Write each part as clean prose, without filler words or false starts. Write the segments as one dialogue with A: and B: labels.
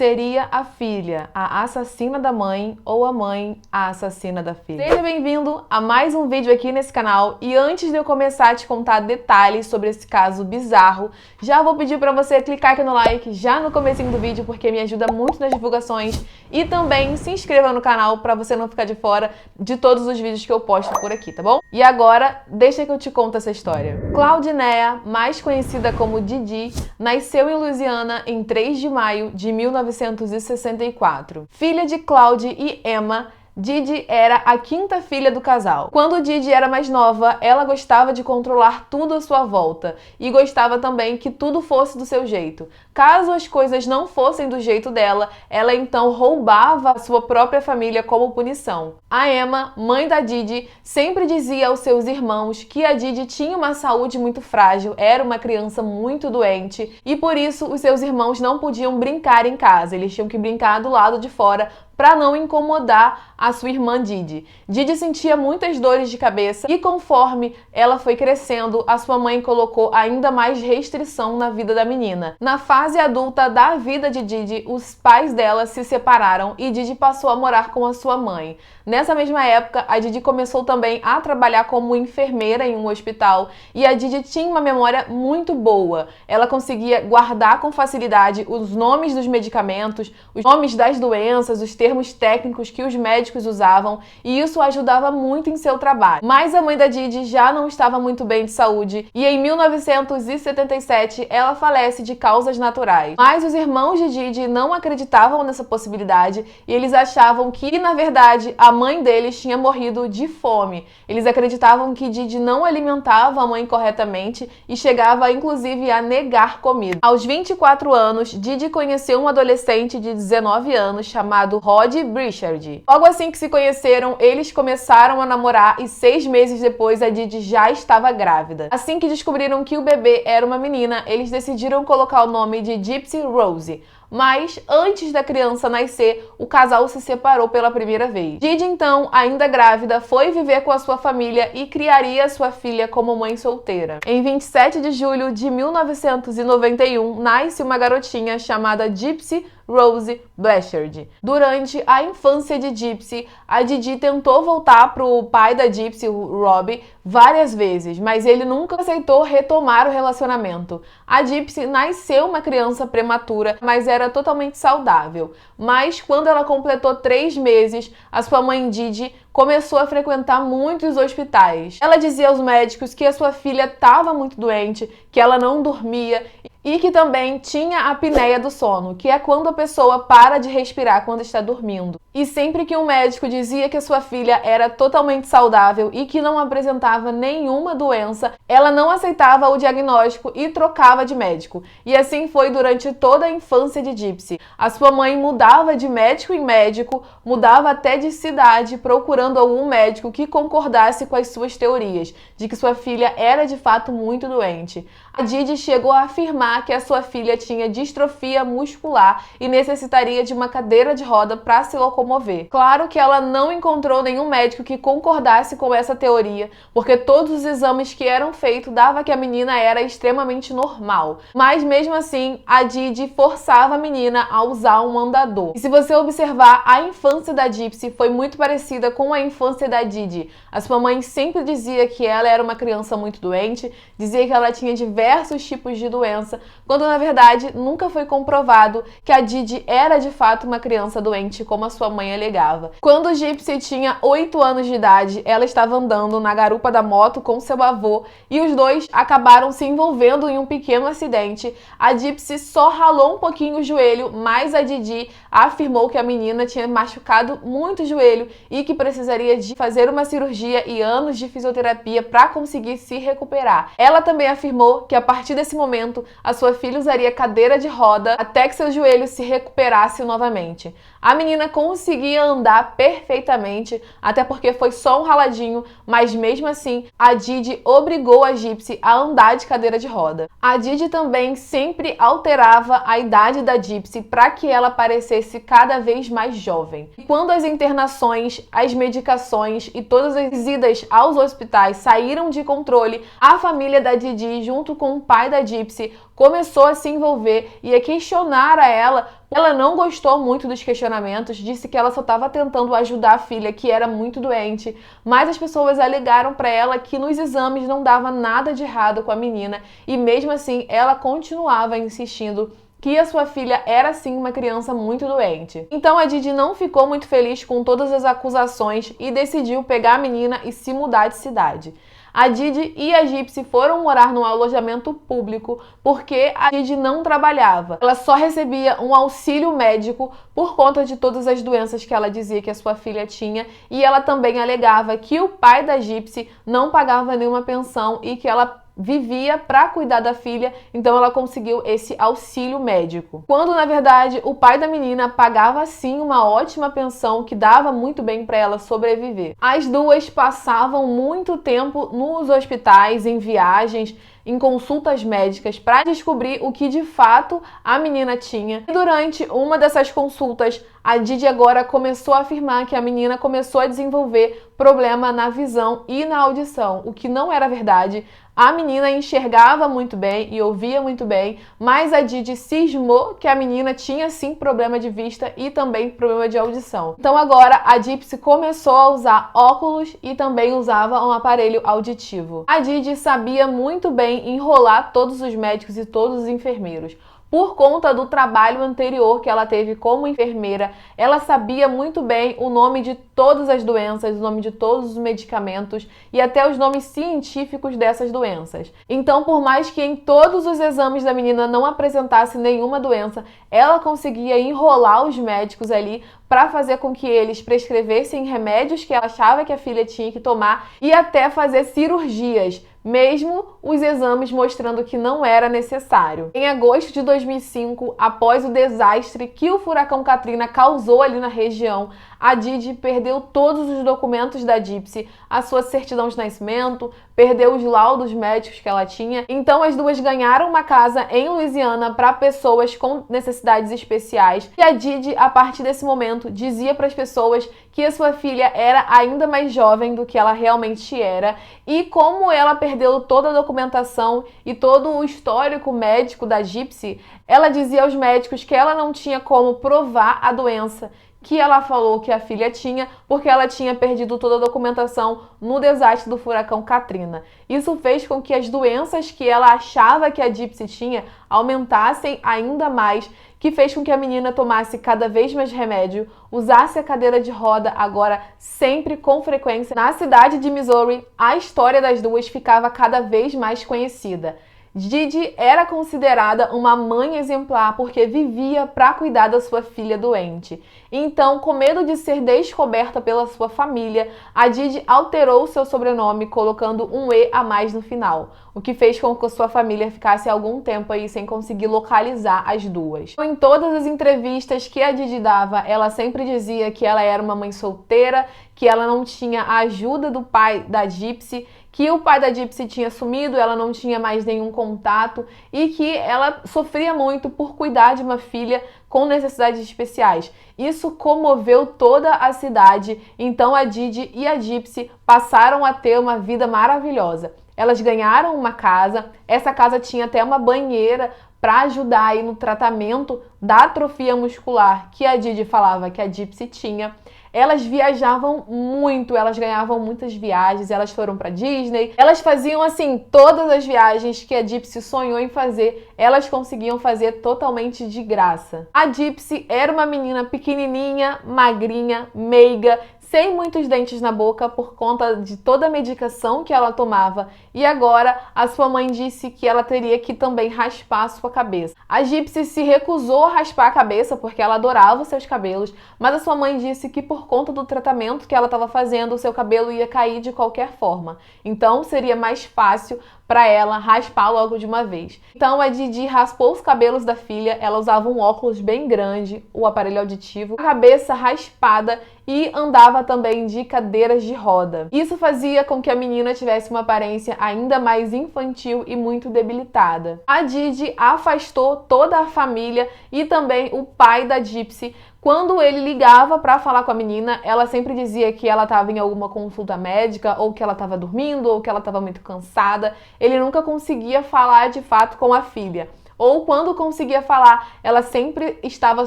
A: Seria a filha a assassina da mãe ou a mãe a assassina da filha? Seja bem-vindo a mais um vídeo aqui nesse canal e antes de eu começar a te contar detalhes sobre esse caso bizarro, já vou pedir para você clicar aqui no like já no comecinho do vídeo porque me ajuda muito nas divulgações e também se inscreva no canal para você não ficar de fora de todos os vídeos que eu posto por aqui, tá bom? E agora, deixa que eu te conto essa história. Claudinea, mais conhecida como Didi, nasceu em Louisiana em 3 de maio de 1964. Filha de Claude e Emma, Didi era a quinta filha do casal. Quando Didi era mais nova, ela gostava de controlar tudo à sua volta e gostava também que tudo fosse do seu jeito. Caso as coisas não fossem do jeito dela, ela então roubava a sua própria família como punição. A Emma, mãe da Didi, sempre dizia aos seus irmãos que a Didi tinha uma saúde muito frágil, era uma criança muito doente e por isso os seus irmãos não podiam brincar em casa, eles tinham que brincar do lado de fora para não incomodar a sua irmã Didi. Didi sentia muitas dores de cabeça e conforme ela foi crescendo, a sua mãe colocou ainda mais restrição na vida da menina. Na fase adulta da vida de Didi, os pais dela se separaram e Didi passou a morar com a sua mãe. Nessa mesma época, a Didi começou também a trabalhar como enfermeira em um hospital e a Didi tinha uma memória muito boa. Ela conseguia guardar com facilidade os nomes dos medicamentos, os nomes das doenças, os termos técnicos que os médicos usavam e isso ajudava muito em seu trabalho. Mas a mãe da Didi já não estava muito bem de saúde e em 1977 ela falece de causas naturais. Mas os irmãos de Didi não acreditavam nessa possibilidade e eles achavam que, na verdade, a mãe deles tinha morrido de fome. Eles acreditavam que Didi não alimentava a mãe corretamente e chegava inclusive a negar comida. Aos 24 anos, Didi conheceu um adolescente de 19 anos chamado Rod Brichard. Logo assim que se conheceram, eles começaram a namorar e 6 meses depois a Didi já estava grávida. Assim que descobriram que o bebê era uma menina, eles decidiram colocar o nome de Gypsy Rose. Mas, antes da criança nascer, o casal se separou pela primeira vez. Didi, então, ainda grávida, foi viver com a sua família e criaria sua filha como mãe solteira. Em 27 de julho de 1991, nasce uma garotinha chamada Gypsy Rose Blanchard. Durante a infância de Gypsy, a Didi tentou voltar para o pai da Gypsy, o Rob, várias vezes, mas ele nunca aceitou retomar o relacionamento. A Gypsy nasceu uma criança prematura, mas era totalmente saudável. Mas quando ela completou 3 meses, a sua mãe Didi começou a frequentar muitos hospitais. Ela dizia aos médicos que a sua filha estava muito doente, que ela não dormia e que também tinha a apneia do sono, que é quando a pessoa para de respirar quando está dormindo. E sempre que um médico dizia que a sua filha era totalmente saudável e que não apresentava nenhuma doença, ela não aceitava o diagnóstico e trocava de médico. E assim foi durante toda a infância de Gypsy. A sua mãe mudava de médico em médico, mudava até de cidade, procurando algum médico que concordasse com as suas teorias, de que sua filha era de fato muito doente. A Didi chegou a afirmar que a sua filha tinha distrofia muscular e necessitaria de uma cadeira de roda para se locomover. Claro que ela não encontrou nenhum médico que concordasse com essa teoria, porque todos os exames que eram feitos davam que a menina era extremamente normal. Mas mesmo assim, a Didi forçava a menina a usar um andador. E se você observar, a infância da Gypsy foi muito parecida com a infância da Didi. A sua mãe sempre dizia que ela era uma criança muito doente, dizia que ela tinha diversos tipos de doença, quando na verdade nunca foi comprovado que a Didi era de fato uma criança doente, como a sua mãe alegava. Quando Gypsy tinha 8 anos de idade, ela estava andando na garupa da moto com seu avô e os dois acabaram se envolvendo em um pequeno acidente. A Gypsy só ralou um pouquinho o joelho, mas a Didi afirmou que a menina tinha machucado muito o joelho e que precisaria de fazer uma cirurgia e anos de fisioterapia para conseguir se recuperar. Ela também afirmou que a partir desse momento a sua filha usaria cadeira de roda até que seu joelho se recuperasse novamente. A menina conseguia andar perfeitamente, até porque foi só um raladinho, mas mesmo assim a Didi obrigou a Gypsy a andar de cadeira de roda. A Didi também sempre alterava a idade da Gypsy para que ela parecesse cada vez mais jovem. E quando as internações, as medicações e todas as idas aos hospitais saíram de controle, a família da Didi, junto com o pai da Gypsy, começou a se envolver e a questionar a ela Ela não gostou muito dos questionamentos, disse que ela só estava tentando ajudar a filha, que era muito doente, mas as pessoas alegaram para ela que nos exames não dava nada de errado com a menina e mesmo assim ela continuava insistindo que a sua filha era sim uma criança muito doente. Então a Didi não ficou muito feliz com todas as acusações e decidiu pegar a menina e se mudar de cidade. A Didi e a Gypsy foram morar num alojamento público porque a Didi não trabalhava. Ela só recebia um auxílio médico por conta de todas as doenças que ela dizia que a sua filha tinha e ela também alegava que o pai da Gypsy não pagava nenhuma pensão e que ela vivia para cuidar da filha, então ela conseguiu esse auxílio médico. Quando, na verdade, o pai da menina pagava sim uma ótima pensão que dava muito bem para ela sobreviver. As duas passavam muito tempo nos hospitais, em viagens, em consultas médicas para descobrir o que de fato a menina tinha. E durante uma dessas consultas, a Didi agora começou a afirmar que a menina começou a desenvolver problema na visão e na audição, o que não era verdade. A menina enxergava muito bem e ouvia muito bem, mas a Didi cismou que a menina tinha sim problema de vista e também problema de audição. Então agora a Gypsy começou a usar óculos e também usava um aparelho auditivo. A Didi sabia muito bem enrolar todos os médicos e todos os enfermeiros. Por conta do trabalho anterior que ela teve como enfermeira, ela sabia muito bem o nome de todas as doenças, o nome de todos os medicamentos e até os nomes científicos dessas doenças. Então, por mais que em todos os exames da menina não apresentasse nenhuma doença, ela conseguia enrolar os médicos ali para fazer com que eles prescrevessem remédios que ela achava que a filha tinha que tomar e até fazer cirurgias, mesmo os exames mostrando que não era necessário. Em agosto de 2005, após o desastre que o furacão Katrina causou ali na região, a Didi perdeu todos os documentos da Gypsy, a sua certidão de nascimento, perdeu os laudos médicos que ela tinha. Então as duas ganharam uma casa em Louisiana para pessoas com necessidades especiais. E a Didi, a partir desse momento, dizia para as pessoas que a sua filha era ainda mais jovem do que ela realmente era. E como ela perdeu toda a documentação e todo o histórico médico da Gypsy, ela dizia aos médicos que ela não tinha como provar a doença que ela falou que a filha tinha, porque ela tinha perdido toda a documentação no desastre do furacão Katrina. Isso fez com que as doenças que ela achava que a Gypsy tinha aumentassem ainda mais, que fez com que a menina tomasse cada vez mais remédio, usasse a cadeira de roda agora sempre com frequência. Na cidade de Missouri, a história das duas ficava cada vez mais conhecida. Didi era considerada uma mãe exemplar porque vivia para cuidar da sua filha doente. Então, com medo de ser descoberta pela sua família, a Didi alterou seu sobrenome colocando um E a mais no final, o que fez com que a sua família ficasse algum tempo aí sem conseguir localizar as duas. Em todas as entrevistas que a Didi dava, ela sempre dizia que ela era uma mãe solteira, que ela não tinha a ajuda do pai da Gypsy, que o pai da Gypsy tinha sumido, ela não tinha mais nenhum contato e que ela sofria muito por cuidar de uma filha com necessidades especiais. Isso comoveu toda a cidade, então a Didi e a Gypsy passaram a ter uma vida maravilhosa. Elas ganharam uma casa, essa casa tinha até uma banheira para ajudar aí no tratamento da atrofia muscular que a Didi falava que a Gypsy tinha. Elas viajavam muito, elas ganhavam muitas viagens, elas foram para Disney, elas faziam assim todas as viagens que a Gypsy sonhou em fazer, elas conseguiam fazer totalmente de graça. A Gypsy era uma menina pequenininha, magrinha, meiga, sem muitos dentes na boca por conta de toda a medicação que ela tomava e agora a sua mãe disse que ela teria que também raspar a sua cabeça. A Gypsy se recusou a raspar a cabeça porque ela adorava os seus cabelos, mas a sua mãe disse que por conta do tratamento que ela estava fazendo, o seu cabelo ia cair de qualquer forma. Então seria mais fácil para ela raspar logo de uma vez. Então a Didi raspou os cabelos da filha, ela usava um óculos bem grande, o aparelho auditivo, a cabeça raspada e andava também de cadeiras de roda. Isso fazia com que a menina tivesse uma aparência ainda mais infantil e muito debilitada. A Didi afastou toda a família e também o pai da Gypsy. Quando ele ligava para falar com a menina, ela sempre dizia que ela estava em alguma consulta médica, ou que ela estava dormindo, ou que ela estava muito cansada. Ele nunca conseguia falar de fato com a filha. ou quando conseguia falar, ela sempre estava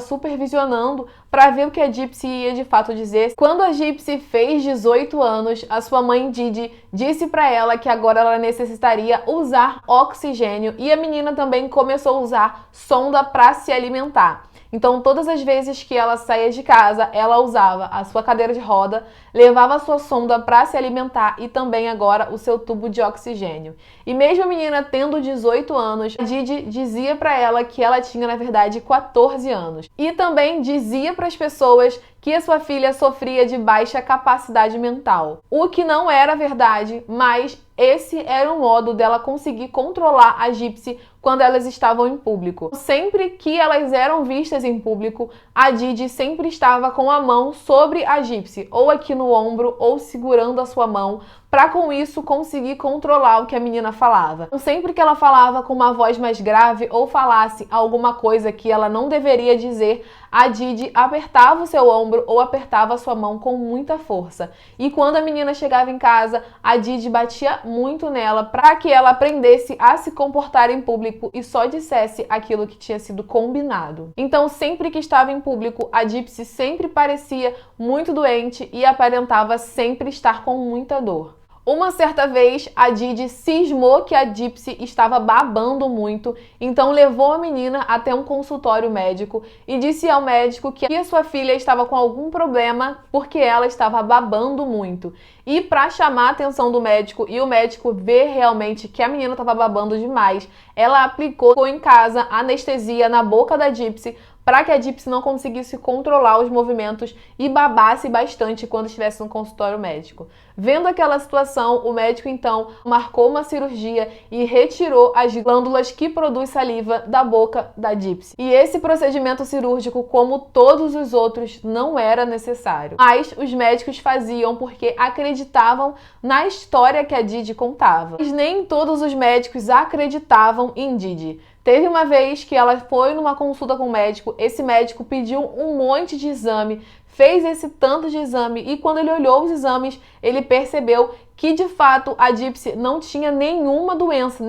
A: supervisionando para ver o que a Gypsy ia de fato dizer. Quando a Gypsy fez 18 anos, a sua mãe Didi disse para ela que agora ela necessitaria usar oxigênio e a menina também começou a usar sonda para se alimentar. Então, todas as vezes que ela saía de casa, ela usava a sua cadeira de roda, levava a sua sonda para se alimentar e também agora o seu tubo de oxigênio. E mesmo a menina tendo 18 anos, a Didi dizia para ela que ela tinha, na verdade, 14 anos. E também dizia para as pessoas que a sua filha sofria de baixa capacidade mental. O que não era verdade, mas esse era o modo dela conseguir controlar a Gypsy quando elas estavam em público. Sempre que elas eram vistas em público, a Didi sempre estava com a mão sobre a Gypsy, ou aqui no ombro, ou segurando a sua mão, para com isso conseguir controlar o que a menina falava. Então, sempre que ela falava com uma voz mais grave ou falasse alguma coisa que ela não deveria dizer, a Didi apertava o seu ombro ou apertava a sua mão com muita força. E quando a menina chegava em casa, a Didi batia muito nela para que ela aprendesse a se comportar em público e só dissesse aquilo que tinha sido combinado. Então, sempre que estava em público, a Gypsy sempre parecia muito doente e aparentava sempre estar com muita dor. Uma certa vez, a Didi cismou que a Gypsy estava babando muito, então levou a menina até um consultório médico e disse ao médico que a sua filha estava com algum problema porque ela estava babando muito. E para chamar a atenção do médico e o médico ver realmente que a menina estava babando demais, ela aplicou em casa anestesia na boca da Gypsy para que a Gypsy não conseguisse controlar os movimentos e babasse bastante quando estivesse no consultório médico. Vendo aquela situação, o médico então marcou uma cirurgia e retirou as glândulas que produzem saliva da boca da Gypsy. E esse procedimento cirúrgico, como todos os outros, não era necessário. Mas os médicos faziam porque acreditavam na história que a Didi contava. Mas nem todos os médicos acreditavam em Didi. Teve uma vez que ela foi numa consulta com o médico, esse médico pediu um monte de exame, fez esse tanto de exame e quando ele olhou os exames, ele percebeu que de fato a Gypsy não tinha nenhuma doença.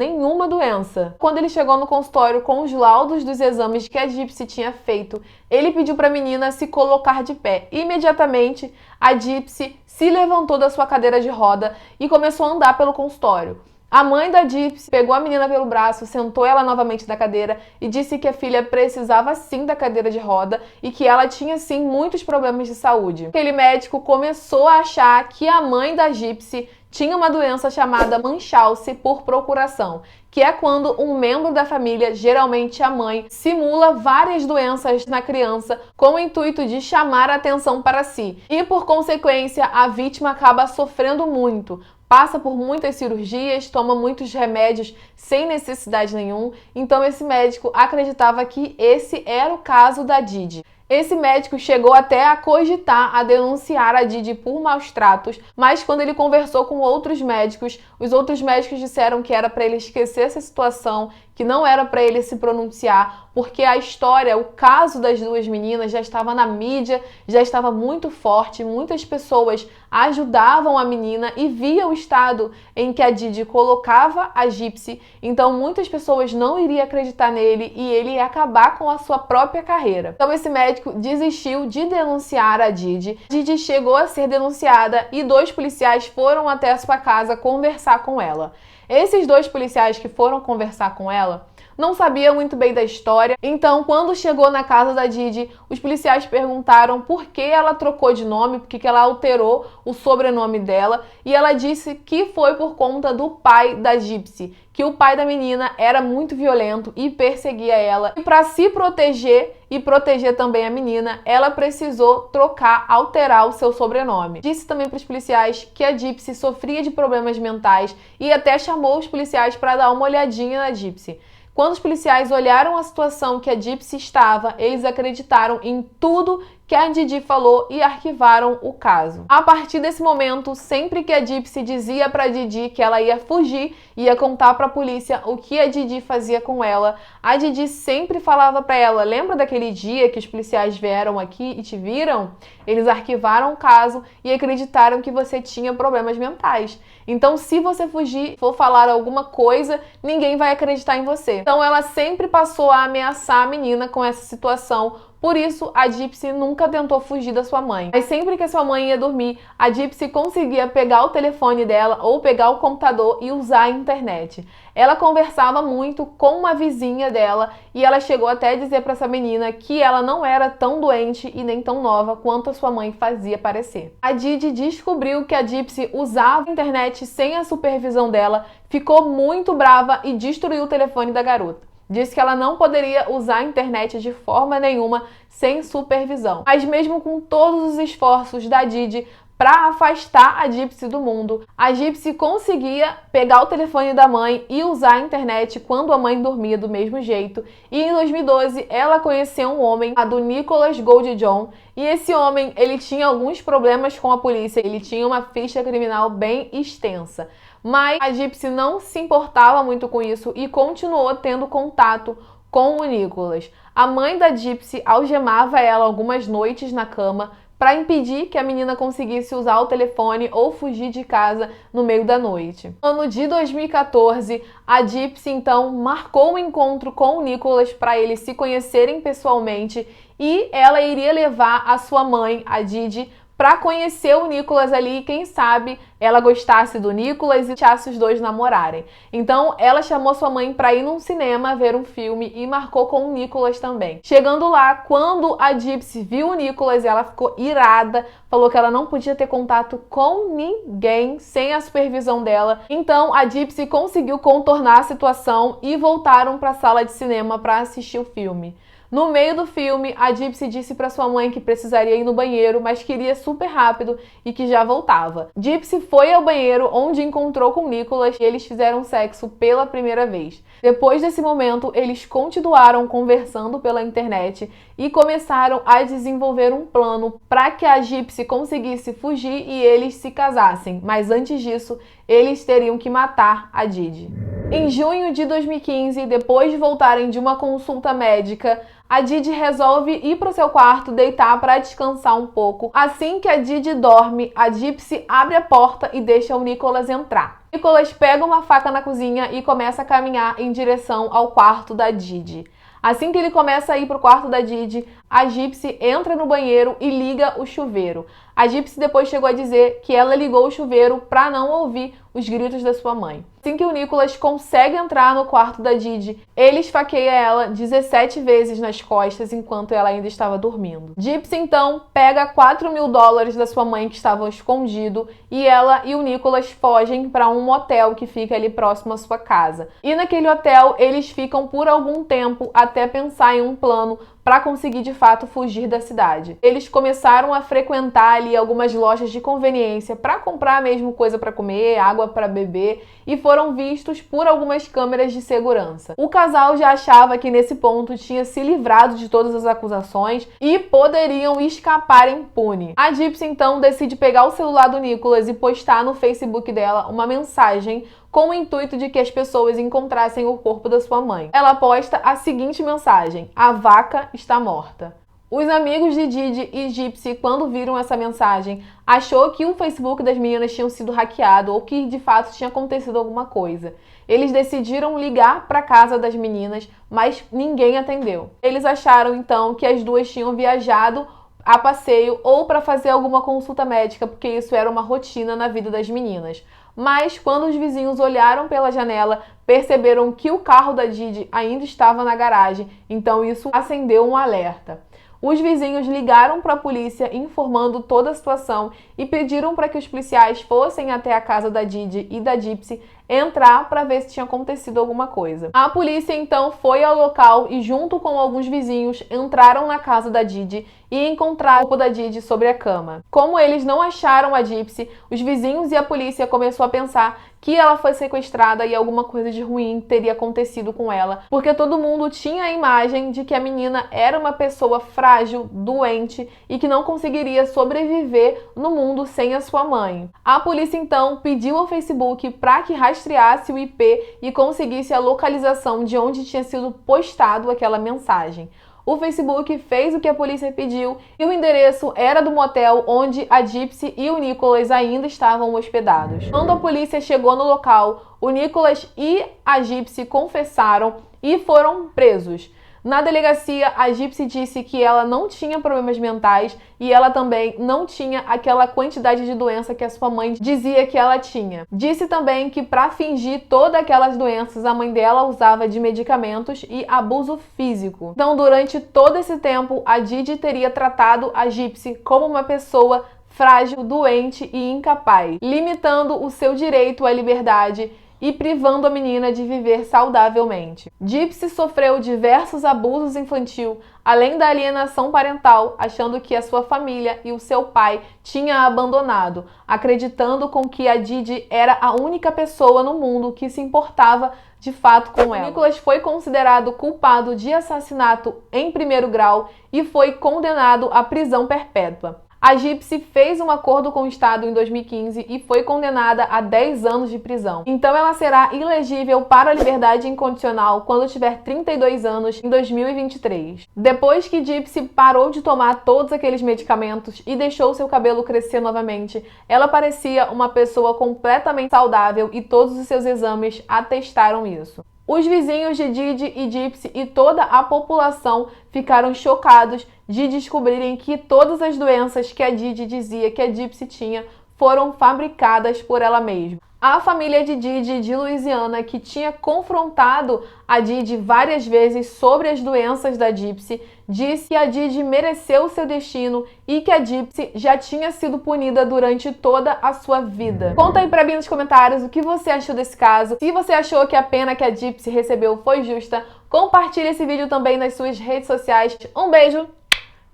A: Quando ele chegou no consultório com os laudos dos exames que a Gypsy tinha feito, ele pediu para a menina se colocar de pé. Imediatamente, a Gypsy se levantou da sua cadeira de roda e começou a andar pelo consultório. A mãe da Gypsy pegou a menina pelo braço, sentou ela novamente na cadeira e disse que a filha precisava sim da cadeira de roda e que ela tinha sim muitos problemas de saúde. Aquele médico começou a achar que a mãe da Gypsy tinha uma doença chamada Munchausen por procuração, que é quando um membro da família, geralmente a mãe, simula várias doenças na criança com o intuito de chamar a atenção para si. E por consequência, a vítima acaba sofrendo muito. Passa por muitas cirurgias, toma muitos remédios sem necessidade nenhuma. Então esse médico acreditava que esse era o caso da Didi. Esse médico chegou até a cogitar a denunciar a Didi por maus tratos, mas quando ele conversou com outros médicos, os outros médicos disseram que era para ele esquecer essa situação, que não era para ele se pronunciar, porque a história, o caso das duas meninas já estava na mídia, já estava muito forte, muitas pessoas ajudavam a menina e via o estado em que a Didi colocava a Gypsy, então muitas pessoas não iriam acreditar nele e ele ia acabar com a sua própria carreira. Então esse médico desistiu de denunciar a Didi. Didi chegou a ser denunciada e 2 policiais foram até a sua casa conversar com ela. Esses 2 policiais que foram conversar com ela não sabiam muito bem da história, então quando chegou na casa da Didi, os policiais perguntaram por que ela trocou de nome, por que ela alterou o sobrenome dela, e ela disse que foi por conta do pai da Gypsy, que o pai da menina era muito violento e perseguia ela. E para se proteger e proteger também a menina, ela precisou trocar, alterar o seu sobrenome. Disse também para os policiais que a Gypsy sofria de problemas mentais e até chamou os policiais para dar uma olhadinha na Gypsy. Quando os policiais olharam a situação que a Gypsy estava, eles acreditaram em tudo que a Didi falou e arquivaram o caso. A partir desse momento, sempre que a Gypsy dizia para Didi que ela ia fugir, ia contar para a polícia o que a Didi fazia com ela, a Didi sempre falava para ela: lembra daquele dia que os policiais vieram aqui e te viram? Eles arquivaram o caso e acreditaram que você tinha problemas mentais. Então, se você fugir, for falar alguma coisa, ninguém vai acreditar em você. Então ela sempre passou a ameaçar a menina com essa situação. Por isso, a Gypsy nunca tentou fugir da sua mãe. Mas sempre que a sua mãe ia dormir, a Gypsy conseguia pegar o telefone dela ou pegar o computador e usar a internet. Ela conversava muito com uma vizinha dela e ela chegou até a dizer para essa menina que ela não era tão doente e nem tão nova quanto a sua mãe fazia parecer. A Didi descobriu que a Gypsy usava a internet sem a supervisão dela, ficou muito brava e destruiu o telefone da garota. Disse que ela não poderia usar a internet de forma nenhuma sem supervisão. Mas mesmo com todos os esforços da Didi para afastar a Gypsy do mundo, a Gypsy conseguia pegar o telefone da mãe e usar a internet quando a mãe dormia do mesmo jeito. E em 2012 ela conheceu um homem, chamado Nicholas Goldjohn, e esse homem ele tinha alguns problemas com a polícia, ele tinha uma ficha criminal bem extensa. Mas a Gypsy não se importava muito com isso e continuou tendo contato com o Nicholas. A mãe da Gypsy algemava ela algumas noites na cama para impedir que a menina conseguisse usar o telefone ou fugir de casa no meio da noite. No ano de 2014, a Gypsy então marcou um encontro com o Nicholas para eles se conhecerem pessoalmente e ela iria levar a sua mãe, a Didi, para conhecer o Nicholas ali e quem sabe ela gostasse do Nicholas e deixasse os dois namorarem. Então ela chamou sua mãe para ir num cinema ver um filme e marcou com o Nicholas também. Chegando lá, quando a Gypsy viu o Nicholas, ela ficou irada, falou que ela não podia ter contato com ninguém sem a supervisão dela. Então a Gypsy conseguiu contornar a situação e voltaram para a sala de cinema para assistir o filme. No meio do filme, a Gypsy disse para sua mãe que precisaria ir no banheiro, mas queria super rápido e que já voltava. Gypsy foi ao banheiro, onde encontrou com Nicholas e eles fizeram sexo pela primeira vez. Depois desse momento, eles continuaram conversando pela internet e começaram a desenvolver um plano para que a Gypsy conseguisse fugir e eles se casassem. Mas antes disso, eles teriam que matar a Didi. Em junho de 2015, depois de voltarem de uma consulta médica, a Didi resolve ir para o seu quarto deitar para descansar um pouco. Assim que a Didi dorme, a Gypsy abre a porta e deixa o Nicholas entrar. Nicholas pega uma faca na cozinha e começa a caminhar em direção ao quarto da Didi. Assim que ele começa a ir para o quarto da Didi, a Gypsy entra no banheiro e liga o chuveiro. A Gypsy depois chegou a dizer que ela ligou o chuveiro para não ouvir os gritos da sua mãe. Assim que o Nicholas consegue entrar no quarto da Didi, ele esfaqueia ela 17 vezes nas costas enquanto ela ainda estava dormindo. Gypsy então pega $4.000 da sua mãe que estavam escondido e ela e o Nicholas fogem para um motel que fica ali próximo à sua casa. E naquele hotel eles ficam por algum tempo até pensar em um plano para conseguir de fato fugir da cidade. Eles começaram a frequentar ali algumas lojas de conveniência para comprar mesmo coisa para comer, água para beber e foram vistos por algumas câmeras de segurança. O casal já achava que nesse ponto tinha se livrado de todas as acusações e poderiam escapar impune. A Gypsy então decide pegar o celular do Nicholas e postar no Facebook dela uma mensagem com o intuito de que as pessoas encontrassem o corpo da sua mãe. Ela posta a seguinte mensagem: "A vaca está morta". Os amigos de Didi e Gypsy, quando viram essa mensagem, achou que o Facebook das meninas tinha sido hackeado ou que de fato tinha acontecido alguma coisa. Eles decidiram ligar para a casa das meninas, mas ninguém atendeu. Eles acharam então que as duas tinham viajado a passeio ou para fazer alguma consulta médica, porque isso era uma rotina na vida das meninas. Mas quando os vizinhos olharam pela janela, perceberam que o carro da Didi ainda estava na garagem, então isso acendeu um alerta. Os vizinhos ligaram para a polícia informando toda a situação e pediram para que os policiais fossem até a casa da Didi e da Gypsy entrar para ver se tinha acontecido alguma coisa. A polícia então foi ao local e junto com alguns vizinhos entraram na casa da Didi e encontraram o corpo da Didi sobre a cama. Como eles não acharam a Gypsy, os vizinhos e a polícia começou a pensar que ela foi sequestrada e alguma coisa de ruim teria acontecido com ela, porque todo mundo tinha a imagem de que a menina era uma pessoa frágil, doente e que não conseguiria sobreviver no mundo sem a sua mãe. A polícia então pediu ao Facebook para que rastreasse o IP e conseguisse a localização de onde tinha sido postado aquela mensagem. O Facebook fez o que a polícia pediu e o endereço era do motel onde a Gypsy e o Nicholas ainda estavam hospedados. Quando a polícia chegou no local, o Nicholas e a Gypsy confessaram e foram presos. Na delegacia, a Gypsy disse que ela não tinha problemas mentais e ela também não tinha aquela quantidade de doença que a sua mãe dizia que ela tinha. Disse também que para fingir todas aquelas doenças, a mãe dela usava de medicamentos e abuso físico. Então, durante todo esse tempo, a Didi teria tratado a Gypsy como uma pessoa frágil, doente e incapaz, limitando o seu direito à liberdade e privando a menina de viver saudavelmente. Gypsy sofreu diversos abusos infantis, além da alienação parental, achando que a sua família e o seu pai tinham a abandonado, acreditando com que a Didi era a única pessoa no mundo que se importava de fato com ela. Nicholas foi considerado culpado de assassinato em primeiro grau e foi condenado à prisão perpétua. A Gypsy fez um acordo com o Estado em 2015 e foi condenada a 10 anos de prisão. Então ela será elegível para a liberdade incondicional quando tiver 32 anos em 2023. Depois que Gypsy parou de tomar todos aqueles medicamentos e deixou seu cabelo crescer novamente, ela parecia uma pessoa completamente saudável e todos os seus exames atestaram isso. Os vizinhos de Didi e Gypsy e toda a população ficaram chocados de descobrirem que todas as doenças que a Didi dizia que a Gypsy tinha foram fabricadas por ela mesma. A família de Didi de Louisiana, que tinha confrontado a Didi várias vezes sobre as doenças da Gypsy, disse que a Didi mereceu o seu destino e que a Gypsy já tinha sido punida durante toda a sua vida. Conta aí pra mim nos comentários o que você achou desse caso. Se você achou que a pena que a Gypsy recebeu foi justa, compartilhe esse vídeo também nas suas redes sociais. Um beijo,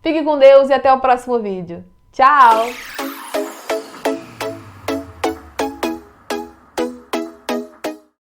A: fique com Deus e até o próximo vídeo. Tchau!